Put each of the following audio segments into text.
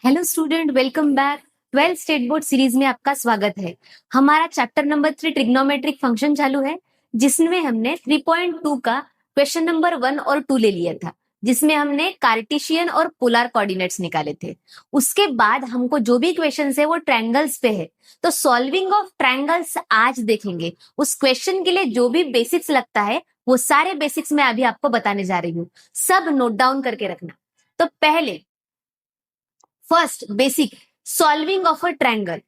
Hello student, welcome back. 12th state board series में आपका स्वागत है। हमारा चैप्टर नंबर 3 ट्रिग्नोमेट्रिक फंक्शन चालू है, जिसमें हमने 3.2 का क्वेश्चन नंबर 1 और 2 ले लिया था, जिसमें हमने कार्टेशियन और पोलर कोऑर्डिनेट्स निकाले थे। उसके बाद हमको जो भी क्वेश्चन है वो ट्रायंगल्स पे है, तो सॉल्विंग ऑफ ट्रायंगल्स आज देखेंगे। उस क्वेश्चन के लिए जो भी बेसिक्स लगता है वो सारे बेसिक्स मैं अभी आपको बताने जा रही हूँ, सब नोट डाउन करके रखना। तो पहले first basic, solving of a triangle.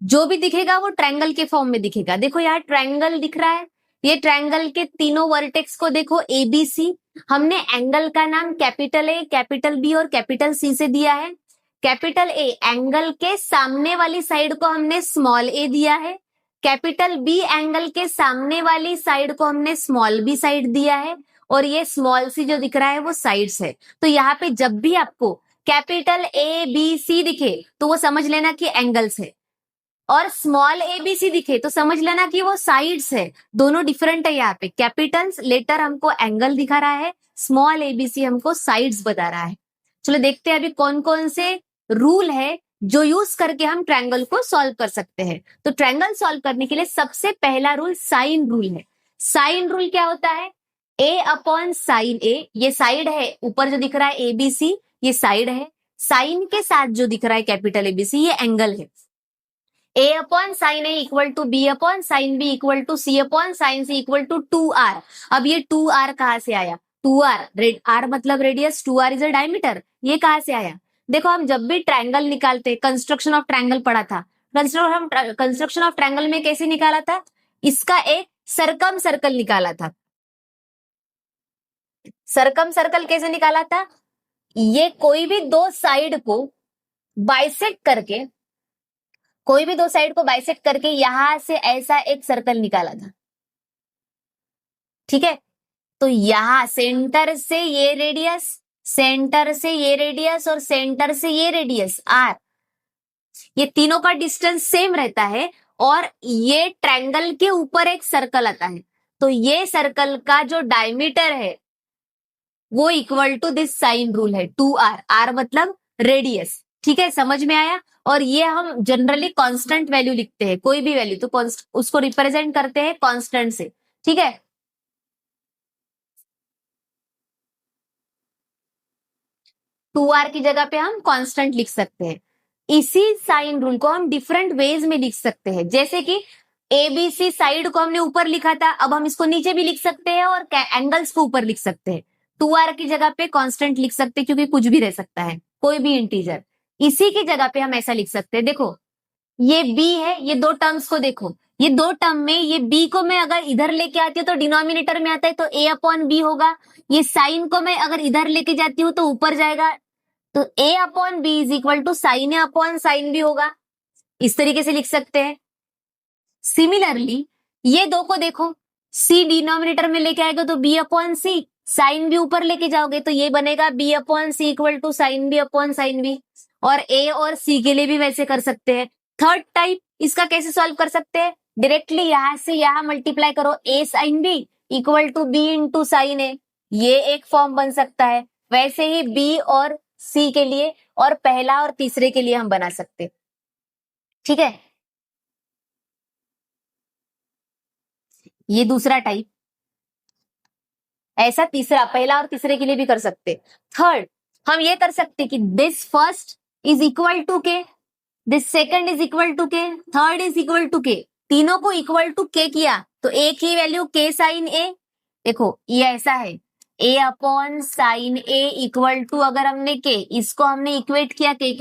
जो भी दिखेगा वो ट्रायंगल के फॉर्म में दिखेगा। देखो यार, ट्रायंगल दिख रहा है, ये ट्रायंगल के तीनों वर्टेक्स को देखो, ए बी सी। हमने एंगल का नाम कैपिटल ए, कैपिटल बी और कैपिटल सी से दिया है। कैपिटल ए एंगल के सामने वाली साइड को हमने स्मॉल ए दिया है। कैपिटल बी एंगल के सामने वाली साइड को हमने स्मॉल बी साइड दिया है। और ये स्मॉल सी जो दिख रहा है वो साइड्स है। तो यहाँ पे जब भी आपको कैपिटल ए बी सी दिखे तो वो समझ लेना कि एंगल्स है, और स्मॉल ए बी सी दिखे तो समझ लेना कि वो साइड्स है। दोनों डिफरेंट है। यहाँ पे कैपिटल्स लेटर हमको एंगल दिखा रहा है, स्मॉल ए बी सी हमको साइड्स बता रहा है। चलो देखते हैं अभी कौन कौन से रूल है जो यूज करके हम ट्रायंगल को सॉल्व कर सकते हैं। तो ट्रायंगल सॉल्व करने के लिए सबसे पहला रूल साइन रूल है। साइन रूल क्या होता है? ए अपॉन साइन ए, ये साइड है, ऊपर जो दिख रहा है ए बी सी ये साइड है, साइन के साथ जो दिख रहा है कैपिटल एबीसी ये एंगल है। A upon sine A equal to B upon sine B equal to C upon sine C equal to 2r। अब ये 2r कहां से आया? 2r, आर मतलब radius, 2r is a diameter. ये कहां से आया? देखो, हम जब भी ट्रायंगल निकालते, कंस्ट्रक्शन ऑफ ट्रायंगल पढ़ा था, कंस्ट्रक्शन ऑफ ट्रायंगल में कैसे निकाला था? इसका एक सरकम सर्कल निकाला था। सरकम सर्कल कैसे निकाला था? ये कोई भी दो साइड को बाइसेक्ट करके, कोई भी दो साइड को बाइसेक्ट करके यहां से ऐसा एक सर्कल निकाला था। ठीक है, तो यहां सेंटर से ये रेडियस, सेंटर से ये रेडियस और सेंटर से ये रेडियस आर, ये तीनों का डिस्टेंस सेम रहता है। और ये ट्रायंगल के ऊपर एक सर्कल आता है, तो ये सर्कल का जो डायमीटर है वो equal to this sine rule है 2r। r मतलब रेडियस। ठीक है, समझ में आया? और ये हम जनरली कांस्टेंट वैल्यू लिखते हैं, कोई भी वैल्यू तो उसको रिप्रेजेंट करते हैं कांस्टेंट से। ठीक है, 2r की जगह पे हम कांस्टेंट लिख सकते हैं। इसी साइन रूल को हम डिफरेंट वेज में लिख सकते हैं, जैसे कि एबीसी साइड को हमने ऊपर लिखा था, अब हम इसको नीचे भी लिख सकते हैं और एंगल्स को ऊपर लिख सकते हैं। 2r की जगह पे कांस्टेंट लिख सकते हैं, क्योंकि कुछ भी रह सकता है, कोई भी इंटीजर। इसी की जगह पे हम ऐसा लिख सकते हैं, देखो ये b है, ये दो टर्म्स को देखो, ये दो टर्म में ये b को मैं अगर इधर लेके आती हूँ तो डिनोमिनेटर में आता है, तो a अपॉन बी होगा। ये साइन को मैं अगर इधर लेके जाती हूँ तो ऊपर जाएगा, तो a upon B is equal to sine A upon sine B होगा। इस तरीके से लिख सकते हैं। सिमिलरली ये दो को देखो, c डिनोमिनेटर में लेके आएगा तो b upon C, sine B ऊपर लेके जाओगे तो ये बनेगा b upon C equal to sine B upon sine B. और a और c के लिए भी वैसे कर सकते हैं। थर्ड टाइप इसका कैसे सॉल्व कर सकते हैं? डायरेक्टली यहां से यहां मल्टीप्लाई करो, a sine B equal to b into sine A, ये एक फॉर्म बन सकता है। वैसे ही b और c के लिए और पहला और तीसरे के लिए हम बना सकते। ठीक है, ये दूसरा टाइप। ऐसा तीसरा, पहला और तीसरे के लिए भी कर सकते। थर्ड हम ये कर सकते कि this first is equal to K, this second is equal to K, third is equal to K. तीनों को इक्वल टू के किया तो एक ही वैल्यू के साइन ए। देखो ये ऐसा है, A upon sine A equal to, अगर हमने के, इसको हमने इक्वेट किया के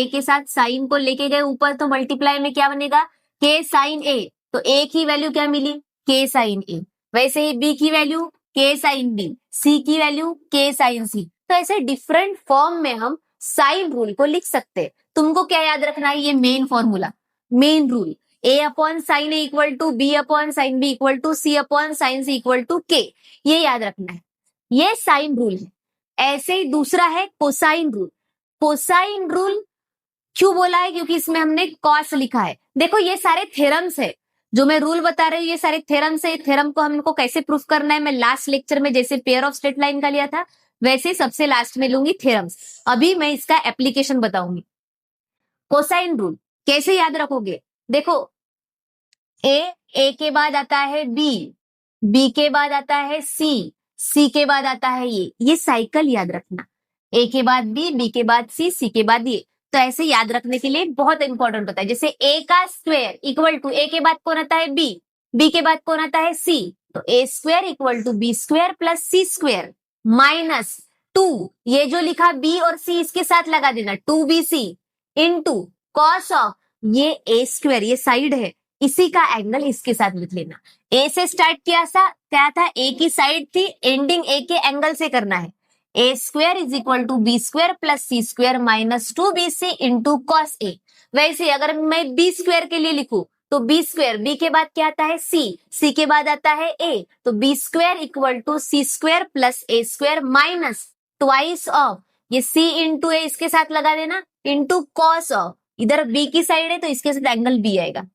के साथ साइन को लेके गए ऊपर, तो मल्टीप्लाई में क्या बनेगा? के साइन ए। तो एक ही वैल्यू क्या मिली? के साइन ए। वैसे ही बी की वैल्यू के साइन बी, सी की वैल्यू के साइन सी। तो ऐसे डिफरेंट फॉर्म में हम साइन रूल को लिख सकते हैं। तुमको क्या याद रखना है? ये main formula, main rule, A upon sine A equal to B upon sine B equal to C upon sine C equal to K, ये याद रखना है। ये साइन रूल है। ऐसे ही दूसरा है कोसाइन रूल। कोसाइन रूल क्यों बोला है? क्योंकि इसमें हमने कॉस लिखा है। देखो ये सारे थ्योरम्स है, जो मैं रूल बता रही हूँ ये सारे थ्योरम्स है। थ्योरम को हमको कैसे प्रूफ करना है, मैं लास्ट लेक्चर में जैसे पेयर ऑफ स्ट्रेट लाइन का लिया था, वैसे सबसे लास्ट में लूंगी थ्योरम्स। अभी मैं इसका एप्लीकेशन बताऊंगी। कोसाइन रूल कैसे याद रखोगे? देखो, ए के बाद आता है बी के बाद आता है सी के बाद आता है ये साइकिल याद रखना। ए के बाद बी के बाद सी के बाद ये। तो ऐसे याद रखने के लिए बहुत इंपॉर्टेंट होता है। जैसे ए का स्क्वायर इक्वल टू ए के बाद कौन आता है बी के बाद कौन आता है सी, तो A square equal to B square plus C square minus 2, ये जो लिखा बी और सी इसके साथ लगा देना 2bc इंटू कॉस ऑफ ये ए स्क्वायर, ये साइड है, इसी का एंगल इसके साथ लिख लेना। ए से स्टार्ट किया क्या था, ए की साइड थी, एंडिंग ए के एंगल से करना है। A square is equal to B square plus C square minus 2bc into cos A. वैसे अगर मैं बी स्क्वायर के लिए लिखूं तो बी स्क्वायर, बी के बाद क्या आता है सी के बाद आता है ए, तो B square equal to C square plus A square minus twice of ये सी इंटू ए इसके साथ लगा देना इंटू कॉस ऑफ, इधर बी की साइड है तो इसके साथ एंगल बी आएगा।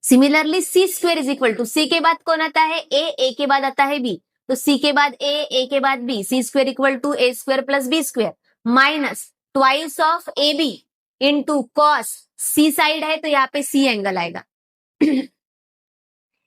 Similarly C square is equal to C के बाद कौन आता है ए के बाद आता है बी, तो सी के बाद ए के बाद B, C square equal to A square plus B square minus twice of A B into cos, C side है तो यहाँ पे सी एंगल आएगा।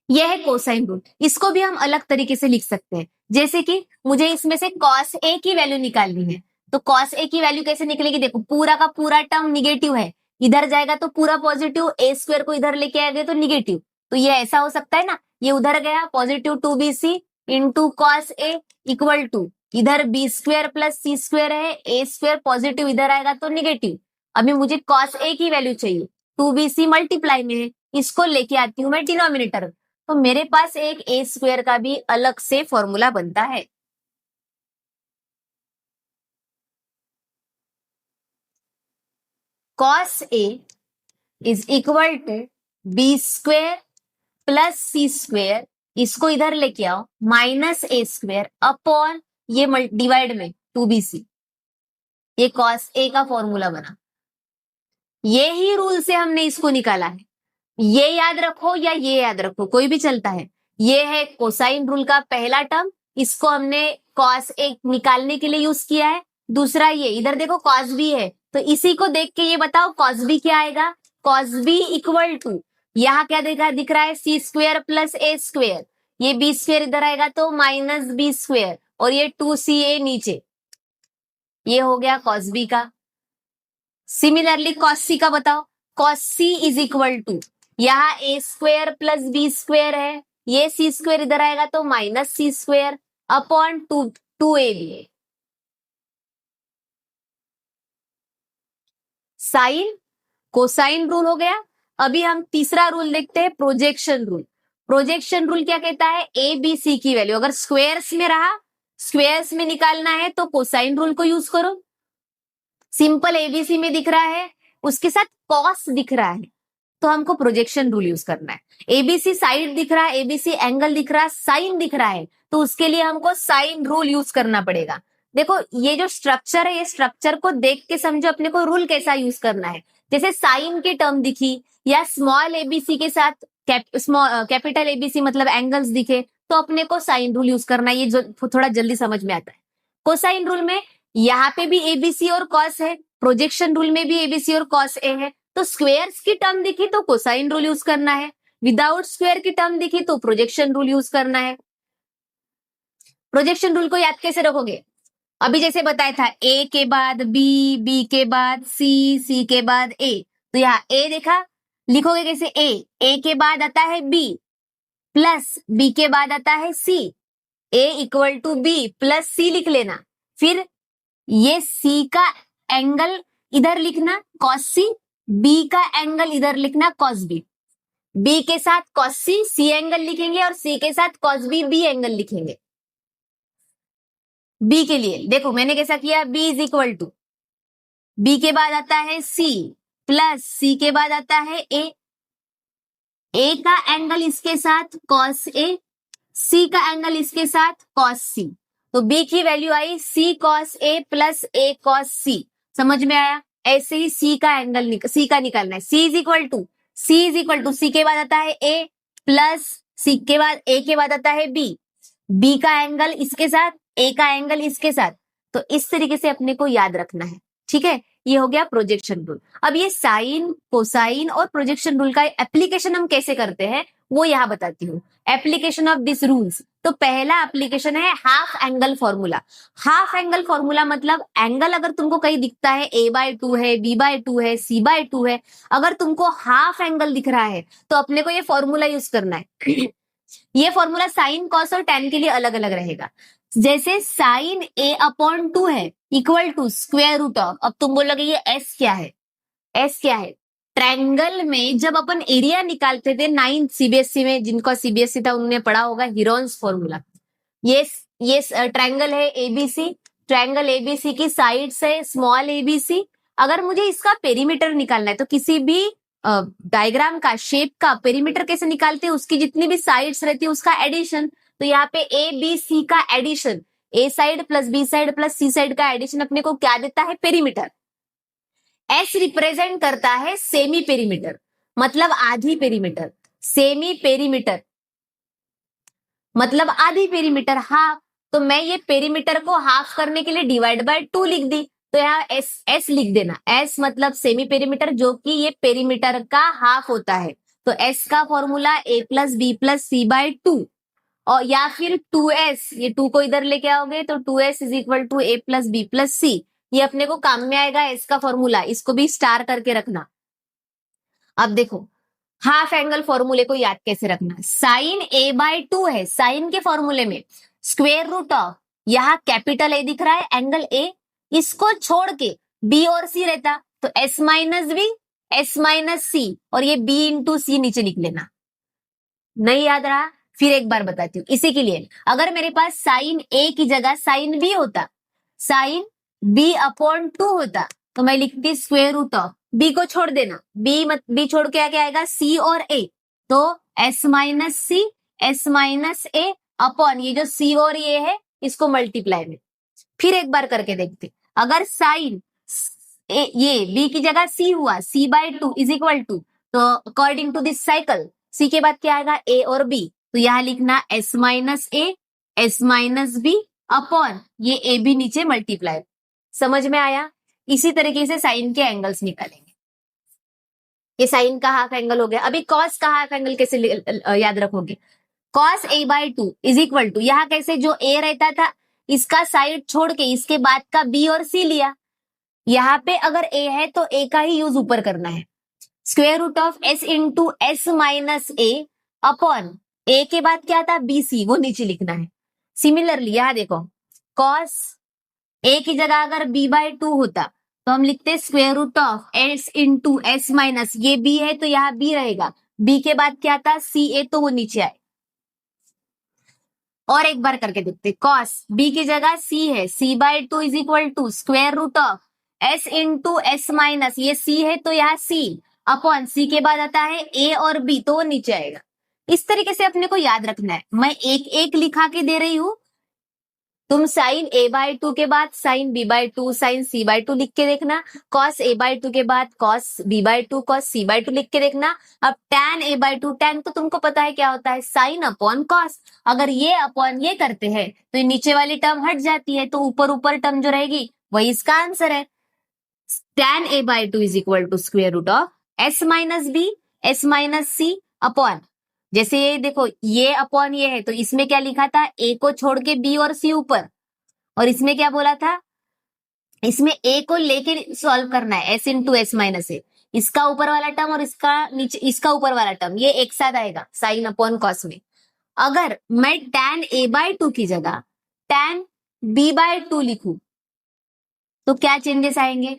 यह है कोसाइन रूल। इसको भी हम अलग तरीके से लिख सकते हैं, जैसे कि मुझे इसमें से कॉस ए की वैल्यू निकालनी है, तो कॉस ए की वैल्यू कैसे निकलेगी? देखो, पूरा का पूरा टर्म निगेटिव है, इधर जाएगा तो पूरा पॉजिटिव, ए स्क्वायर को इधर लेके आएंगे तो निगेटिव, तो ये ऐसा हो सकता है ना, ये उधर गया positive 2bc into cos A equal to इधर B square plus C square है, ए स्क्वायर पॉजिटिव इधर आएगा तो निगेटिव। अभी मुझे कॉस ए की वैल्यू चाहिए, 2bc मल्टीप्लाई में है, इसको लेके आती हूं मैं डिनोमिनेटर, तो मेरे पास एक ए स्क्वायर का भी अलग से फॉर्मूला बनता है। Cos A is equal to B square plus C square, इसको इधर लेके आओ, माइनस ए स्क्वायर अपॉन ये डिवाइड में 2bc, ये कॉस ए का फॉर्मूला बना। ये ही रूल से हमने इसको निकाला है। ये याद रखो या ये याद रखो, कोई भी चलता है। ये है कोसाइन रूल का पहला टर्म, इसको हमने कॉस ए निकालने के लिए यूज किया है। दूसरा ये इधर देखो कॉस बी है, तो इसी को देख के ये बताओ कॉस बी क्या आएगा? कॉस बी इक्वल टू यहाँ क्या दिख रहा है सी स्क्वायर प्लस ए स्क्वायर, ये बी स्क्वायर इधर आएगा तो माइनस बी स्क्वायर, और ये 2ca नीचे, ये हो गया कॉस बी का। सिमिलरली कॉस सी का बताओ, cos C is equal to यहाँ A square plus B square है, ये सी स्क्वायर इधर आएगा तो minus C square upon 2ab। Sine cosine rule हो गया। अभी हम तीसरा रूल देखते हैं, प्रोजेक्शन रूल। प्रोजेक्शन रूल क्या कहता है? ए बी सी की वैल्यू अगर स्क्वायर्स में रहा, स्क्वायर्स में निकालना है तो कोसाइन रूल को यूज करो। सिंपल एबीसी में दिख रहा है, उसके साथ कॉस दिख रहा है, तो हमको प्रोजेक्शन रूल यूज करना है। एबीसी साइड दिख रहा है, एबीसी एंगल दिख रहा है, साइन दिख रहा है, तो उसके लिए हमको साइन रूल यूज करना पड़ेगा। देखो, ये जो स्ट्रक्चर है, ये स्ट्रक्चर को देख के समझो अपने को रूल कैसा यूज करना है। जैसे साइन की टर्म दिखी या स्मॉल एबीसी के साथ कैपिटल एबीसी मतलब एंगल्स दिखे, तो अपने को साइन रूल यूज करना है। ये थोड़ा जल्दी समझ में आता है। कोसाइन रूल में यहाँ पे भी एबीसी और कॉस है, प्रोजेक्शन रूल में भी एबीसी और कॉस ए है, तो स्क्वायर्स की टर्म दिखी तो कोसाइन रूल यूज करना है, विदाउट स्क्वायर की टर्म दिखी तो प्रोजेक्शन रूल यूज करना है। प्रोजेक्शन रूल को याद कैसे रखोगे? अभी जैसे बताया था, ए के बाद बी, बी के बाद सी के बाद ए, तो यहाँ ए देखा, लिखोगे कैसे? ए के बाद आता है बी प्लस बी के बाद आता है सी, ए इक्वल टू बी प्लस सी लिख लेना। फिर ये सी का एंगल इधर लिखना कॉस सी, बी का एंगल इधर लिखना कॉस बी, बी के साथ कॉस सी एंगल लिखेंगे और सी के साथ कॉस बी एंगल लिखेंगे। बी के लिए देखो मैंने कैसा किया, B is equal to B के बाद आता है सी प्लस सी के बाद आता है ए का एंगल इसके साथ कॉस ए, सी का एंगल इसके साथ कॉस सी, तो बी की value I C cos A plus A cos सी। समझ में आया? ऐसे ही सी का एंगल सी का निकालना है। सी इज इक्वल टू सी के बाद आता है ए प्लस सी के बाद ए के बाद आता है बी का एंगल इसके साथ, ए का एंगल इसके साथ, तो इस तरीके से अपने को याद रखना है। ठीक है, ये हो गया प्रोजेक्शन रूल। अब ये साइन, कोसाइन और प्रोजेक्शन रूल का एप्लीकेशन हम कैसे करते हैं वो यहाँ बताती हूँ। एप्लीकेशन ऑफ दिस रूल्स, तो पहला एप्लीकेशन है half angle formula. Half angle formula मतलब एंगल अगर तुमको कहीं दिखता है a/2 है, b/2 है, c/2 है, अगर तुमको हाफ एंगल दिख रहा है तो अपने को ये फॉर्मूला यूज करना है। ये फॉर्मूला साइन, कॉस और टेन के लिए अलग अलग रहेगा। जैसे साइन a/2 है equal to square root of, अब तुम बोलोगे ये s क्या है? s क्या है? ट्रायंगल में जब अपन एरिया निकालते थे 9th सीबीएसई में, जिनका सीबीएसई था उन्होंने पढ़ा होगा हीरोन्स फॉर्मूला। ये ट्रायंगल है एबीसी, ट्रायंगल एबीसी की साइड्स है स्मॉल एबीसी। अगर मुझे इसका पेरीमीटर निकालना है तो किसी भी डायग्राम का, शेप का पेरीमीटर कैसे निकालते हैं? उसकी जितनी भी साइड्स रहती है उसका एडिशन। तो यहाँ पे ए बी सी का addition, A side plus B side plus C side का एडिशन अपने को क्या देता है? पेरीमीटर। एस रिप्रेजेंट करता है सेमी पेरीमीटर, मतलब आधी पेरीमीटर। सेमी पेरीमीटर मतलब आधी पेरीमीटर, हाफ। तो मैं ये पेरीमीटर को हाफ करने के लिए डिवाइड बाय 2 लिख दी, तो यहाँ एस लिख देना। एस मतलब सेमी पेरीमीटर, जो कि ये पेरीमीटर का हाफ होता है। तो एस का formula a plus B plus C by 2, और या फिर 2s, ये 2 को इधर लेके आओगे तो 2s is equal to a plus B plus C. ये अपने को काम में आएगा एस का फॉर्मूला, इसको भी स्टार करके रखना। अब देखो हाफ एंगल फॉर्मूले को याद कैसे रखना। साइन a/2 है, साइन के फॉर्मूले में स्क्वायर रूट ऑफ, यहाँ कैपिटल ए दिख रहा है एंगल ए, इसको छोड़ के b और c रहता तो s minus B, s minus C, और ये b इंटू सी नीचे लिख लेना। नहीं याद रहा? फिर एक बार बताती हूँ। इसी के लिए अगर मेरे पास साइन a की जगह साइन b होता, साइन b/2 होता, तो मैं लिखती स्क्वायर रूट ऑफ, b को छोड़ देना, b छोड़ के आगे आएगा c और a, तो s minus C, s minus A upon ये जो c और a है इसको मल्टीप्लाई में। फिर एक बार करके देखते, अगर साइन ये b की जगह c हुआ, c/2 इज इक्वल टू, तो according to this cycle c के बाद क्या आएगा? a और b, तो यहाँ लिखना s माइनस ए, s माइनस बी अपॉन ये ए बी नीचे मल्टीप्लाई। समझ में आया? इसी तरीके से साइन के एंगल्स निकालेंगे। ये साइन का हाफ एंगल हो गया। अभी कॉस का हाफ एंगल कैसे याद रखोगे? Cos a/2 is equal to, यहाँ कैसे जो a रहता था इसका साइड छोड़ के इसके बाद का b और c लिया, यहाँ पे अगर a है तो a का ही यूज ऊपर करना है। Square root of s into S minus A upon a के बाद क्या था? bc, वो नीचे लिखना है। सिमिलरली यहाँ देखो, कॉस a की जगह अगर b/2 होता तो हम लिखते square root of s into S minus, ये b है तो यहाँ b रहेगा, b के बाद क्या था? ca, तो वो नीचे आए। और एक बार करके देखते, कॉस b की जगह c है, c/2 is equal to square root of s into S minus, ये c है तो यहाँ c अपॉन c के बाद आता है a और b, तो वो नीचे आएगा। इस तरीके से अपने को याद रखना है। मैं एक एक लिखा के दे रही हूं, तुम साइन a/2 के बाद साइन b/2, साइन c/2 लिख के देखना, कॉस a/2 के बाद कॉस b/2, कॉस c/2 लिख के देखना। अब tan a/2, tan तो तुमको पता है क्या होता है? Sign upon cos. अगर ये अपॉन ये करते हैं तो ये नीचे वाली टर्म हट जाती है, तो ऊपर ऊपर टर्म जो रहेगी वही इसका आंसर है। tan a/2 is equal to square root of s minus B, s minus C upon, जैसे ये देखो ये अपॉन ये है तो इसमें क्या लिखा था? a को छोड़ के b और c ऊपर, और इसमें क्या बोला था? इसमें a को लेके सॉल्व करना है, s इंटू एस माइनस ए, इसका ऊपर वाला टर्म और इसका नीचे, इसका ऊपर वाला टर्म, ये एक साथ आएगा साइन अपॉन कॉस में। अगर मैं tan a/2 की जगह tan b/2 लिखूं तो क्या चेंजेस आएंगे?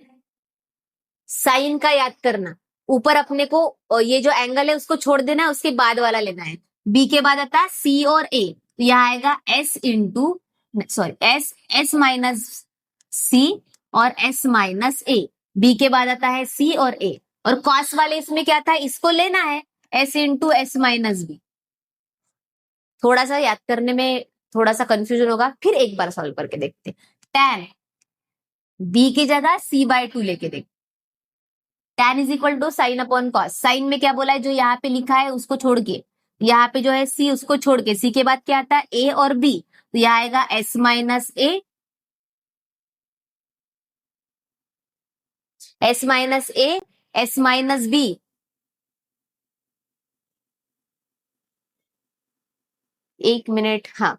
साइन का याद करना, ऊपर अपने को ये जो एंगल है उसको छोड़ देना, उसके बाद वाला लेना है। b के बाद आता है c और a, तो यहाँ आएगा s into, sorry s minus c और s माइनस a, b के बाद आता है c और a, और कॉस वाले इसमें क्या था? इसको लेना है s into S minus B. थोड़ा सा याद करने में थोड़ा सा कंफ्यूजन होगा, फिर एक बार सॉल्व करके देखते। tan b की जगह c/2 लेके देख, tan is equal to sine upon cos. Sine में क्या बोला है? जो यहाँ पे लिखा है उसको छोड़ के, यहाँ पे जो है c उसको छोड़ के, c के बाद क्या आता है? a और b, तो यहाँ आएगा s माइनस ए, एस माइनस ए, एस माइनस बी, एक मिनट, हाँ,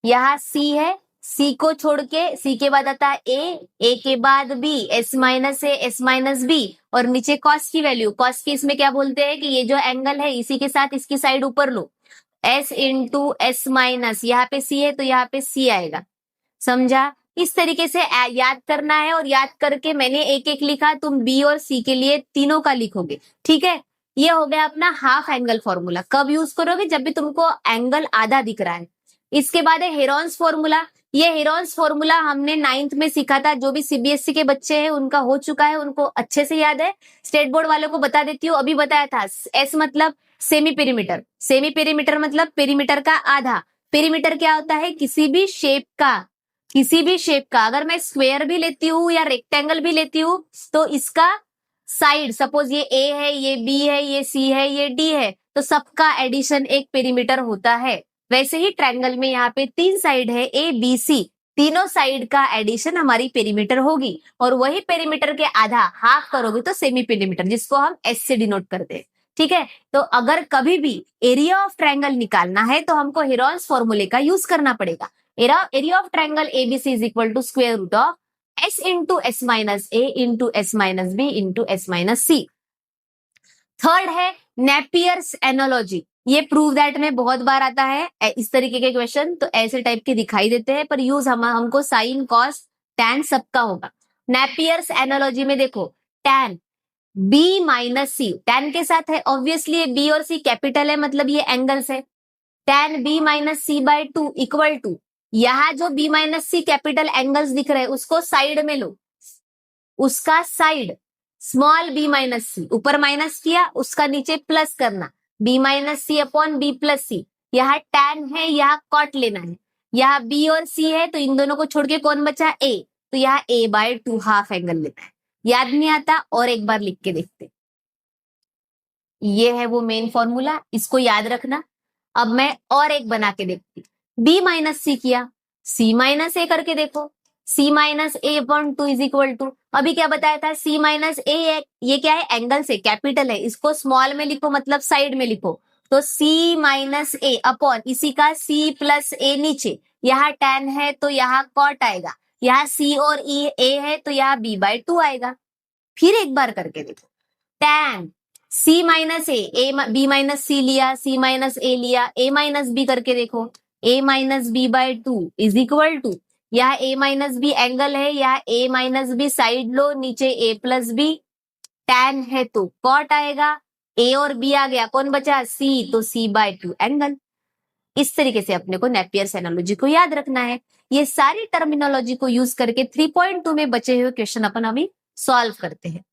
यहाँ सी है, सी को छोड़ के सी के बाद आता है ए के बाद बी, एस माइनस ए, एस माइनस बी, और नीचे कॉस की वैल्यू, कॉस की इसमें क्या बोलते हैं कि ये जो एंगल है इसी के साथ इसकी साइड ऊपर लो, एस इंटू एस माइनस, यहाँ पे सी है तो यहाँ पे सी आएगा, समझा? इस तरीके से याद करना है, और याद करके मैंने एक एक लिखा, तुम बी और सी के लिए तीनों का लिखोगे, ठीक है? ये हो गया अपना हाफ एंगल फॉर्मूला। कब यूज करोगे? जब भी तुमको एंगल आधा दिख रहा है। इसके बाद है हेरॉन्स फॉर्मूला। ये हेरॉन्स फॉर्मूला हमने 9th में सीखा था, जो भी सीबीएसई के बच्चे हैं उनका हो चुका है, उनको अच्छे से याद है। स्टेट बोर्ड वालों को बता देती हूँ, अभी बताया था। एस मतलब सेमी पेरीमीटर, सेमी पेरीमीटर मतलब पेरीमीटर का आधा। पेरीमीटर क्या होता है? किसी भी शेप का, किसी भी शेप का, अगर मैं स्क्वायर भी लेती हूँ या रेक्टेंगल भी लेती हूँ तो इसका साइड, सपोज ये ए है, ये बी है, ये सी है, ये डी है, तो सबका एडिशन एक पेरीमीटर होता है। वैसे ही ट्रायंगल में यहाँ पे 3 साइड है, ए बी सी, तीनों साइड का एडिशन हमारी पेरीमीटर होगी, और वही पेरीमीटर के आधा हाफ करोगे तो सेमी पेरीमीटर, जिसको हम एस से डिनोट करते हैं, ठीक है? तो अगर कभी भी एरिया ऑफ ट्रायंगल निकालना है तो हमको हेरॉन्स फॉर्मूले का यूज करना पड़ेगा। Area of triangle ABC is equal to square root of S into S minus A into S minus B into S minus C. Third है नेपियर्स एनोलॉजी। ये प्रूव दैट में बहुत बार आता है, इस तरीके के क्वेश्चन तो ऐसे टाइप के दिखाई देते हैं, पर यूज हमको साइन कॉस टैन सबका होगा। नेपियर्स एनोलॉजी में देखो, टैन बी माइनस सी, टैन के साथ है, ऑब्वियसली बी और सी कैपिटल है, मतलब ये एंगल्स है। Tan B minus C by 2 equal to, यहां जो B minus C capital angles दिख रहे हैं उसको साइड में लो, उसका side small B minus C, ऊपर माइनस किया, उसका नीचे प्लस करना, B minus C upon B plus C. यहाँ टैन है, यहाँ कॉट लेना है, यहाँ बी और सी है, तो इन दोनों को छोड़ के कौन बचा? ए, तो यहाँ ए बाय 2 हाफ एंगल लेना है। याद नहीं आता? और एक बार लिख के देखते। ये है वो मेन फॉर्मूला, इसको याद रखना। अब मैं और एक बना के देखती, बी माइनस सी किया, सी माइनस ए करके देखो, C minus A upon 2 is equal to, अभी क्या बताया था? सी माइनस ए, ये क्या है? एंगल से कैपिटल है, इसको स्मॉल में लिखो, मतलब साइड में लिखो, तो सी माइनस ए अपॉन इसी का सी प्लस ए नीचे, यहाँ टैन है तो यहाँ कॉट आएगा, यहाँ सी और ए है तो यहाँ बी बाय 2 आएगा। फिर एक बार करके देखो, टैन सी माइनस ए, बी माइनस सी लिया, सी माइनस ए लिया, ए माइनस बी करके देखो, A minus B by 2 is equal to, यहाँ ए माइनस बी एंगल है, यहाँ ए माइनस बी साइड लो, नीचे ए प्लस बी, टैन है तो कॉट आएगा, ए और बी आ गया, कौन बचा? सी, तो सी बाय 2 एंगल। इस तरीके से अपने को नेपियर्स एनालॉजी को याद रखना है। ये सारी टर्मिनोलॉजी को यूज करके 3.2 में बचे हुए क्वेश्चन अपन अभी सॉल्व करते हैं।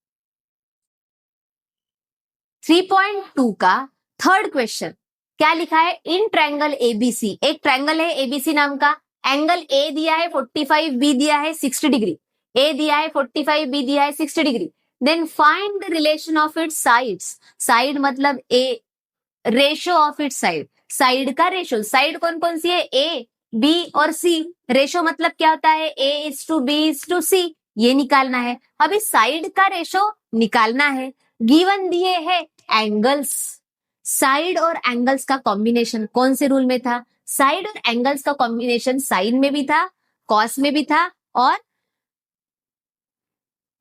3.2 का थर्ड क्वेश्चन क्या लिखा है? इन ट्रायंगल एबीसी, एक ट्रायंगल है एबीसी नाम का, एंगल ए दिया है 45, बी दिया है 60 डिग्री, ए दिया है 45, बी दिया है 60 degree, then find the relation of its sides. Side मतलब A, ratio of its side, side का रेशो, साइड कौन कौन सी है? ए, बी और सी। रेशो मतलब क्या होता है? A is to B is to C, ये निकालना है। अभी साइड का रेशो निकालना है, गिवन दिए है एंगल्स, साइड और एंगल्स का कॉम्बिनेशन कौन से रूल में था? साइड और एंगल्स का कॉम्बिनेशन साइन में भी था, कॉस में भी था, और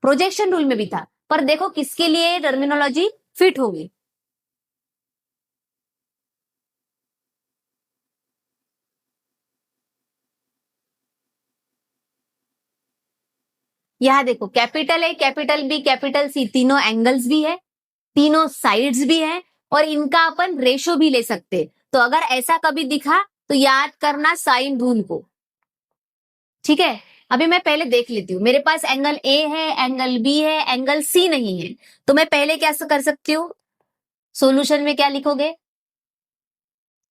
प्रोजेक्शन रूल में भी था, पर देखो किसके लिए टर्मिनोलॉजी फिट होगी। यहां देखो, capital A, capital B, capital C, तीनों एंगल्स भी है, तीनों साइड्स भी है, और इनका अपन रेशो भी ले सकते। तो अगर ऐसा कभी दिखा तो याद करना साइन रूल को, ठीक है? अभी मैं पहले देख लेती हूँ, मेरे पास एंगल ए है, एंगल बी है, एंगल सी नहीं है, तो मैं पहले क्या कर सकती हूँ? सोल्यूशन में क्या लिखोगे?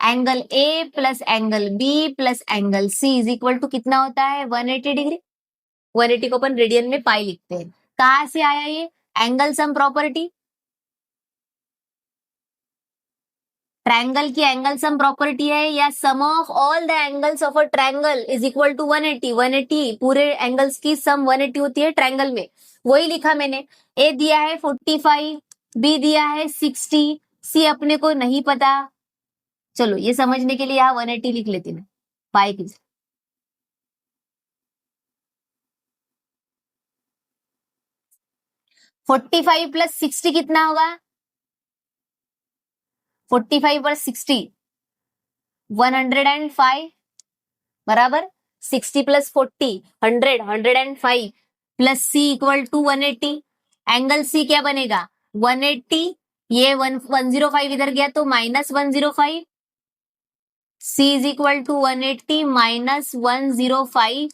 Angle A plus angle B plus angle C is equal to कितना होता है? 180 डिग्री। 180 को अपन रेडियन में पाई लिखते हैं। कहां से आया ये? एंगल सम प्रॉपर्टी, ट्रायंगल की एंगल सम प्रॉपर्टी है, या sum of all the angles of a triangle is equal to 180। 180 पूरे एंगल्स की सम 180 होती है ट्रायंगल में, वही लिखा मैंने। ए दिया है 45, बी दिया है 60, सी अपने को नहीं पता। चलो ये समझने के लिए यहाँ 180 लिख लेती मैं पाई की। 45 प्लस 60 कितना होगा? 45 प्लस 60 105 बराबर 60 plus 40 100 105 plus C equal to 180। Angle C क्या बनेगा? 180। ये 105 इधर गया तो minus 105। C is equal to 180 minus 105।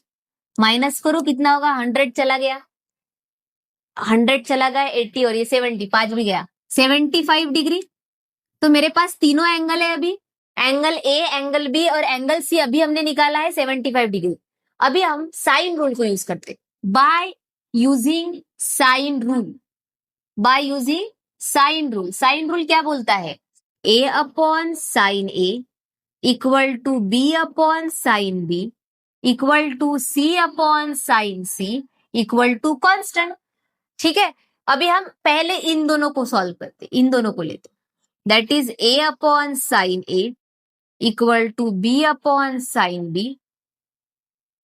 Minus करो कितना होगा? 100 चला गया, 100 चला गया 80 और ये 70, 5 भी गया 75 डिग्री। तो मेरे पास तीनों एंगल है अभी, एंगल ए, एंगल बी और एंगल सी अभी हमने निकाला है 75 डिग्री। अभी हम साइन रूल को यूज करते, by using sine rule. By using sine rule, sine rule क्या बोलता है? A upon sine A equal to B upon sine B equal to C upon sine C equal to constant. ठीक है, अभी हम पहले इन दोनों को सॉल्व करते, इन दोनों को लेते। That is A upon sine A equal to B upon sine B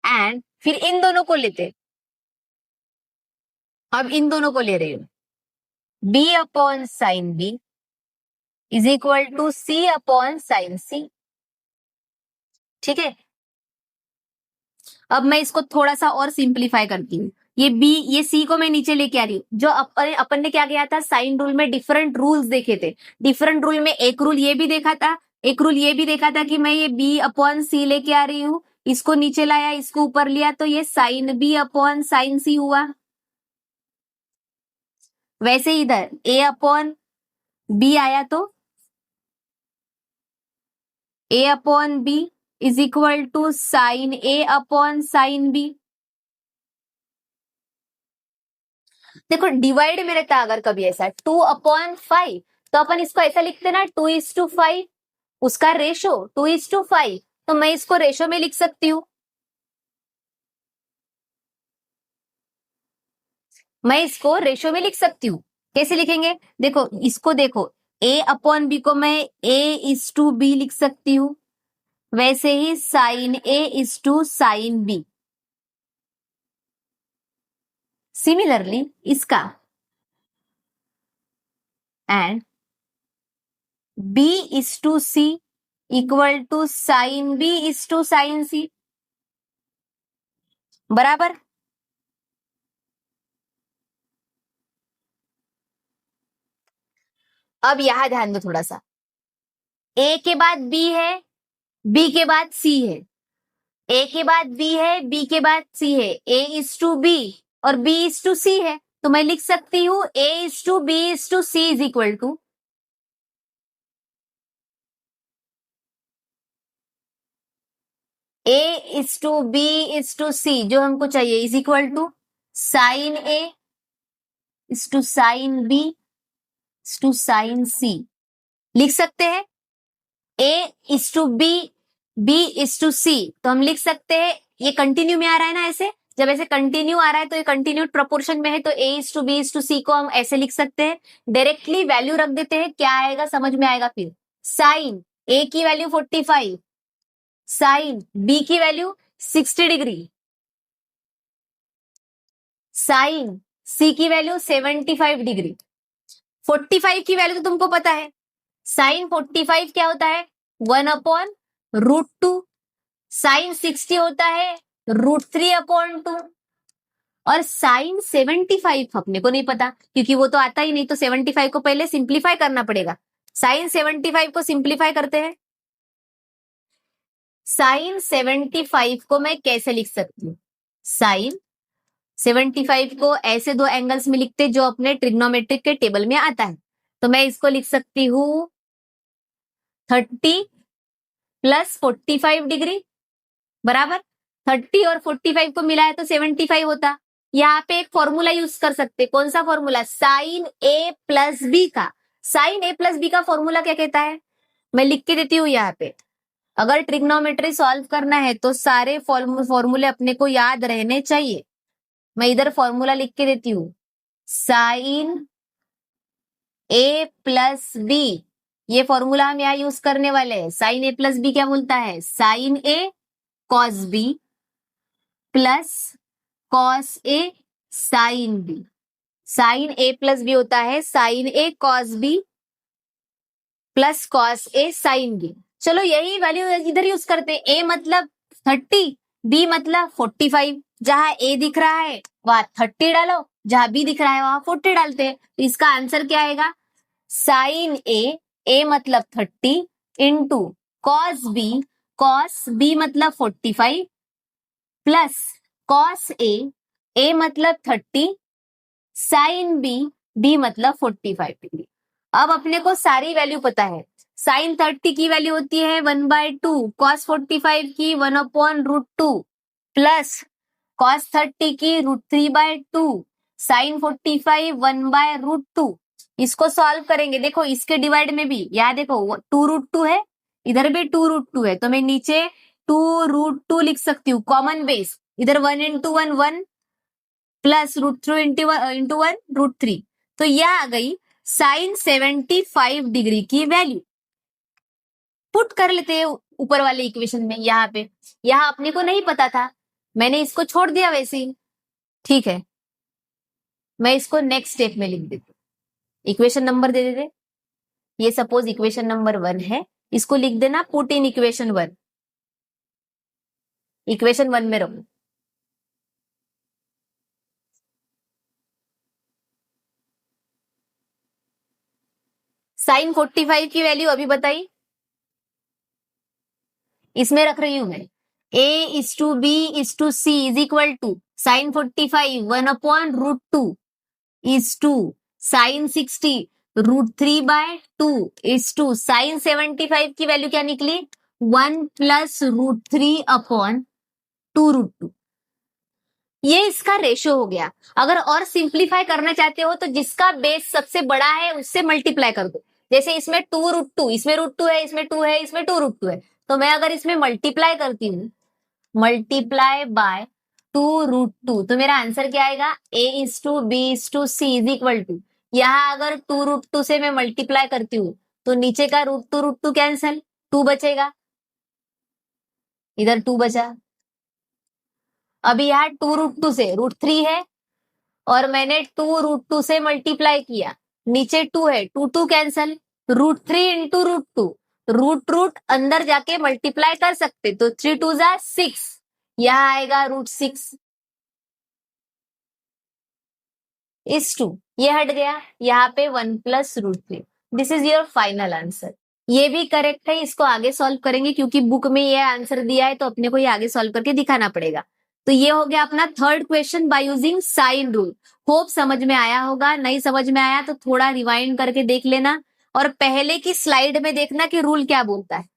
and फिर इन दोनों को लेते। अब इन दोनों को ले रही हूं, B upon sine B is equal to C upon sine C. ठीक है, अब मैं इसको थोड़ा सा और सिंप्लीफाई करती हूँ। ये बी, ये सी को मैं नीचे लेके आ रही हूँ। जो अपन ने क्या किया था, साइन रूल में डिफरेंट रूल्स देखे थे। डिफरेंट रूल में एक रूल ये भी देखा था, एक रूल ये भी देखा था कि मैं ये बी अपॉन सी लेके आ रही हूँ, इसको नीचे लाया, इसको ऊपर लिया, तो ये sine B upon sine C हुआ। वैसे इधर ए अपॉन बी आया तो A upon B is equal to sine A upon sine B. देखो डिवाइड में रहता अगर कभी ऐसा 2/5 तो अपन इसको ऐसा लिखते ना 2:5, उसका रेशो 2:5, तो मैं इसको रेशो में लिख सकती हूँ। मैं इसको रेशो में लिख सकती हूँ। कैसे लिखेंगे? देखो इसको देखो, ए अपॉन बी को मैं A:B लिख सकती हूँ, वैसे ही sine A: sine B. Similarly इसका and B:C equal to sine B: sine C बराबर। अब यहां ध्यान दो थोड़ा सा, ए के बाद बी है, बी के बाद सी है, ए के बाद बी है, बी के बाद सी है, A:B और B:C है, तो मैं लिख सकती हूँ A:B:C is equal to A:B:C जो हमको चाहिए is equal to sine A: sine B: sine C। लिख सकते हैं A:B B:C, तो हम लिख सकते हैं, ये कंटिन्यू में आ रहा है ना, ऐसे जब ऐसे कंटिन्यू आ रहा है तो ये कंटिन्यूड प्रोपोर्शन में है, तो A:B:C को हम ऐसे लिख सकते हैं। डायरेक्टली वैल्यू रख देते हैं, क्या आएगा समझ में आएगा फिर। साइन A की वैल्यू 45, साइन B की वैल्यू 60 डिग्री, साइन C की वैल्यू 75 डिग्री। 45 की वैल्यू तो तुमको पता है, साइन 45 क्या होता है? 1/√2। साइन 60 होता है √3/2 और साइन 75 अपने को नहीं पता क्योंकि वो तो आता ही नहीं, तो 75 को पहले सिंप्लीफाई करना पड़ेगा। साइन 75 को सिंप्लीफाई करते हैं। साइन 75 को मैं कैसे लिख सकती हूँ? साइन 75 को ऐसे दो एंगल्स में लिखते जो अपने ट्रिग्नोमेट्रिक के टेबल में आता है, तो मैं इसको लिख सकती हूँ 30 + 45 डिग्री बराबर। 30 और 45 को मिलाया तो 75 होता। यहाँ पे एक फॉर्मूला यूज कर सकते, कौन सा फॉर्मूला? साइन A + B का। साइन A + B का फॉर्मूला क्या कहता है? मैं लिख के देती हूँ यहाँ पे। अगर ट्रिग्नोमेट्री सॉल्व करना है तो सारे फॉर्मूले अपने को याद रहने चाहिए। मैं इधर फॉर्मूला लिख के देती हूँ, साइन ए प्लस बी, ये फॉर्मूला हम यहाँ यूज करने वाले हैं। साइन ए प्लस बी क्या बोलता है? Sign A cos B plus cos A sine B. Sign A plus B होता है sign A cos B plus cos A sine B. चलो यही वैल्यू इधर यूज करते हैं। ए मतलब 30, बी मतलब 45। जहां ए दिख रहा है वहां 30 डालो, जहां बी दिख रहा है वहां 40 डालते हैं। तो इसका आंसर क्या आएगा? साइन ए मतलब 30 इंटू कॉस बी मतलब 45 प्लस कॉस ए मतलब 30 साइन बी मतलब 45 डिग्री। अब अपने को सारी वैल्यू पता है। साइन 30 की वैल्यू होती है 1/2, कॉस 45 की 1/√2 प्लस कॉस 30 की √3/2, साइन 45 1/√2। इसको सॉल्व करेंगे। देखो इसके डिवाइड में भी यहाँ देखो 2√2 है, इधर भी 2√2 है, तो मैं नीचे 2√2 लिख सकती हूँ कॉमन बेस। इधर 1 इंटू 1 1 प्लस √3 इंटू 1 √3। तो यह आ गई साइन 75 डिग्री की वैल्यू। पुट कर लेते हैं ऊपर वाले इक्वेशन में। यहाँ अपने को नहीं पता था, मैंने इसको छोड़ दिया वैसे ही। ठीक है, मैं इसको नेक्स्ट स्टेप में लिख देती हूँ। इक्वेशन नंबर दे देते। ये सपोज इक्वेशन नंबर 1 है, इसको लिख देना पुट इन इक्वेशन 1। इक्वेशन 1 में रखो। साइन 45 की वैल्यू अभी बताई, इसमें रख रही हूं मैं। A/B/C is equal to sine 45 1/√2 is to sine 60 √3/2 is to sine 75 की वैल्यू क्या निकली? 1 प्लस √3/2√2। ये इसका रेशो हो गया। अगर और सिंप्लीफाई करना चाहते हो तो जिसका बेस सबसे बड़ा है उससे मल्टीप्लाई कर दो। जैसे इसमें 2√2, इसमें √2 है, इसमें 2 है, इसमें 2√2 है, तो मैं अगर इसमें मल्टीप्लाई करती हूँ, मल्टीप्लाई बाय 2√2, तो मेरा आंसर क्या आएगा? A/B/C इज इक्वल टू, यहाँ अगर 2√2 से मैं मल्टीप्लाई करती हूँ तो नीचे का √2 कैंसल, 2 बचेगा, इधर 2 बचा। अभी यहाँ 2√2 से √3 है और मैंने 2√2 से मल्टीप्लाई किया, नीचे 2 है, 2 कैंसल, √3 इंटू √2, रूट अंदर जाके मल्टीप्लाई कर सकते, तो 3 2 जा 6, यहाँ आएगा √6 इज टू, ये हट गया, यहाँ पे 1 plus √3। This is your final answer. ये भी करेक्ट है, इसको आगे सॉल्व करेंगे क्योंकि बुक में ये आंसर दिया है तो अपने को ये आगे सॉल्व करके दिखाना पड़ेगा। तो ये हो गया अपना third question by using sine rule. Hope समझ में आया होगा, नहीं समझ में आया तो थोड़ा रिवाइंड करके देख लेना और पहले की स्लाइड में देखना कि रूल क्या बोलता है।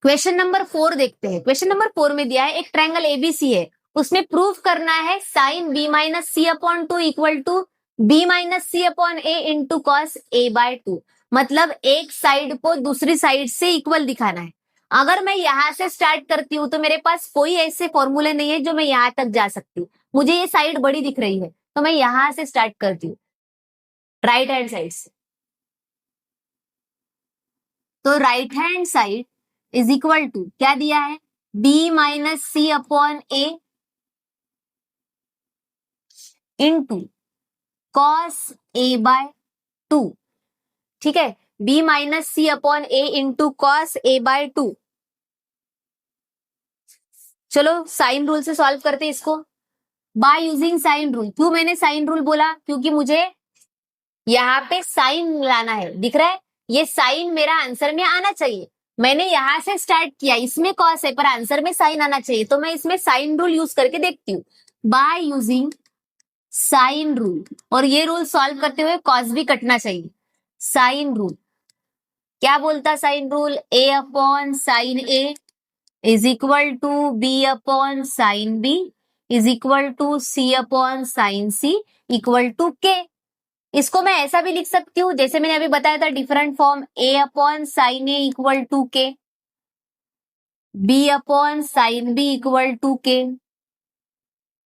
क्वेश्चन नंबर 4 देखते हैं। क्वेश्चन नंबर 4 में दिया है एक ट्रायंगल एबीसी है, उसमें प्रूफ करना है sine B-C/2 equal to B-C/A into cos A/2। मतलब एक साइड को दूसरी साइड से इक्वल दिखाना है। अगर मैं यहां से स्टार्ट करती हूँ तो मेरे पास कोई ऐसे फॉर्मूले नहीं है जो मैं यहां तक जा सकती हूँ। मुझे ये साइड बड़ी दिख रही है तो मैं यहां से स्टार्ट करती हूँ राइट हैंड साइड से। तो right hand side is equal to क्या दिया है? B-C/A into cos A/2। ठीक है, B-C/A इंटू कॉस A/2। चलो साइन रूल से सॉल्व करते हैं इसको बाय यूजिंग साइन रूल। क्यों मैंने साइन रूल बोला? क्योंकि मुझे यहाँ पे साइन लाना है, दिख रहा है, ये साइन मेरा आंसर में आना चाहिए। मैंने यहां से स्टार्ट किया, इसमें कॉस है पर आंसर में साइन आना चाहिए, तो मैं इसमें साइन रूल यूज करके देखती हूँ बाय यूजिंग साइन रूल। और ये रूल सॉल्व करते हुए कॉस भी कटना चाहिए। साइन रूल क्या बोलता? Sine rule A/sin A is equal to B/sin B is equal to C/sin C equal to K। इसको मैं ऐसा भी लिख सकती हूँ जैसे मैंने अभी बताया था, different form A/sin A equal to K, B/sin B equal to K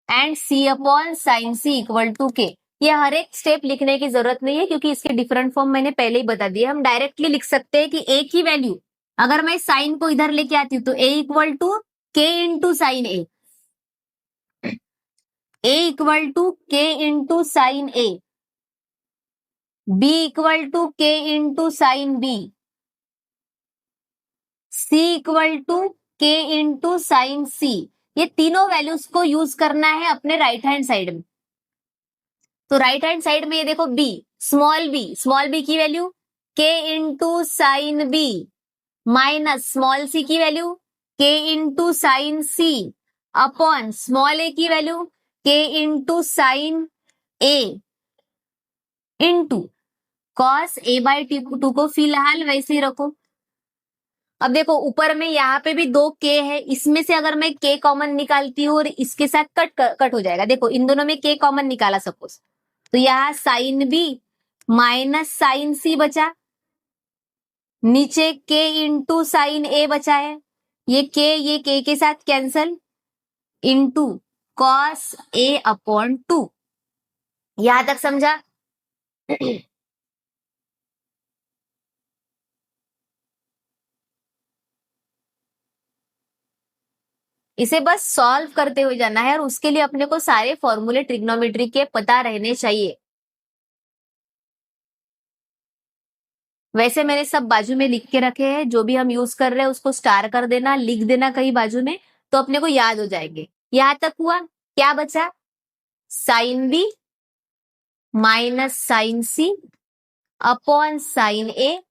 and C/sin C equal to K। ये हर एक स्टेप लिखने की जरूरत नहीं है क्योंकि इसके डिफरेंट फॉर्म मैंने पहले ही बता दिए। हम डायरेक्टली लिख सकते हैं कि एक ही वैल्यू अगर मैं साइन को इधर लेके आती हूँ तो a equal to K into sine A equal to K into sine A, B equal to K into sine B, C equal to K into sine C. ये तीनों वैल्यूज को यूज करना है अपने राइट हैंड साइड में। तो right hand side में ये देखो स्मॉल बी की value K into sine B minus small C की value K into sine C upon small A की value K into sine A into cos A by two को फिलहाल वैसे ही रखो। अब देखो ऊपर में यहाँ पे भी दो के है, इसमें से अगर मैं के कॉमन निकालती हूँ और इसके साथ कट हो जाएगा। देखो इन दोनों में के कॉमन निकाला सपोज, तो यहाँ साइन बी माइनस साइन सी बचा, नीचे के इंटू साइन ए बचा है, ये के साथ cancel, into cos A upon to. यहां तक समझा? इसे बस सॉल्व करते हुए जाना है और उसके लिए अपने को सारे फॉर्मूले ट्रिग्नोमेट्री के पता रहने चाहिए। वैसे मैंने सब बाजू में लिख के रखे हैं, जो भी हम यूज कर रहे हैं उसको स्टार कर देना, लिख देना कहीं बाजू में, तो अपने को याद हो जाएंगे। यहां तक हुआ, क्या बचा? Sine B minus sine C upon sine A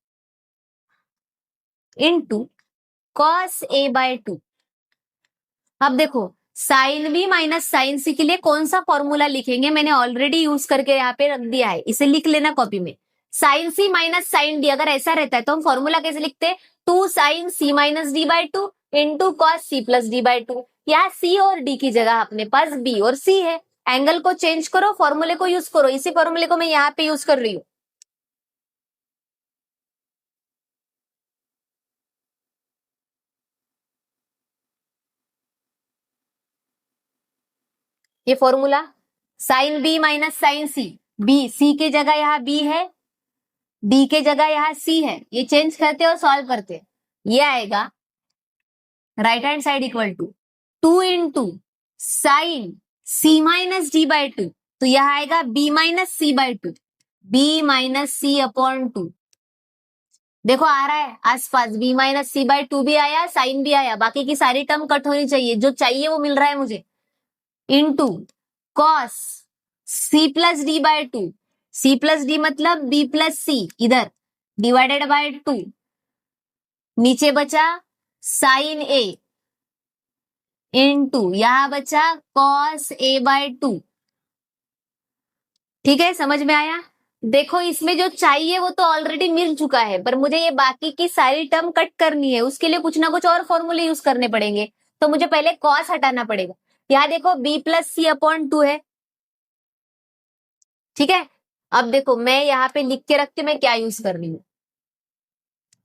into cos A by two. अब देखो sine B minus sine C के लिए कौन सा फॉर्मूला लिखेंगे, मैंने ऑलरेडी यूज करके यहाँ पे रख दिया है, इसे लिख लेना कॉपी में। Sign C minus sine D अगर ऐसा रहता है तो हम फॉर्मूला कैसे लिखते हैं? 2 sine C minus D by two into cos C plus D by two. यहाँ सी और डी की जगह अपने पास बी और सी है, एंगल को चेंज करो, फॉर्मूले को यूज करो। इसी फॉर्मूले को मैं यहाँ पे यूज कर रही हूँ। ये formula sine B minus sine C, B C की जगह यहाँ बी है, डी के जगह यहाँ सी है, ये चेंज करते और सॉल्व करते, ये आएगा right hand side equal to 2 into sine C minus D by two, तो यह आएगा B minus C by two, B minus C upon two. देखो आ रहा है आसपास, B minus C by two भी आया, साइन भी आया, बाकी की सारी टर्म कट होनी चाहिए, जो चाहिए वो मिल रहा है मुझे। Into cos C plus D by two, C plus D मतलब बी प्लस सी, इधर डिवाइडेड बाय टू, नीचे बचा साइन ए इंटू यहां बचा कॉस ए बाय टू। ठीक है, समझ में आया? देखो इसमें जो चाहिए वो तो ऑलरेडी मिल चुका है, पर मुझे ये बाकी की सारी टर्म कट करनी है, उसके लिए कुछ ना कुछ और फॉर्मूले यूज करने पड़ेंगे। तो मुझे पहले कॉस हटाना पड़ेगा। यहाँ देखो B plus C upon to है, ठीक है। अब देखो मैं यहाँ पे लिख के रखती हूँ मैं क्या यूज कर रही हूँ।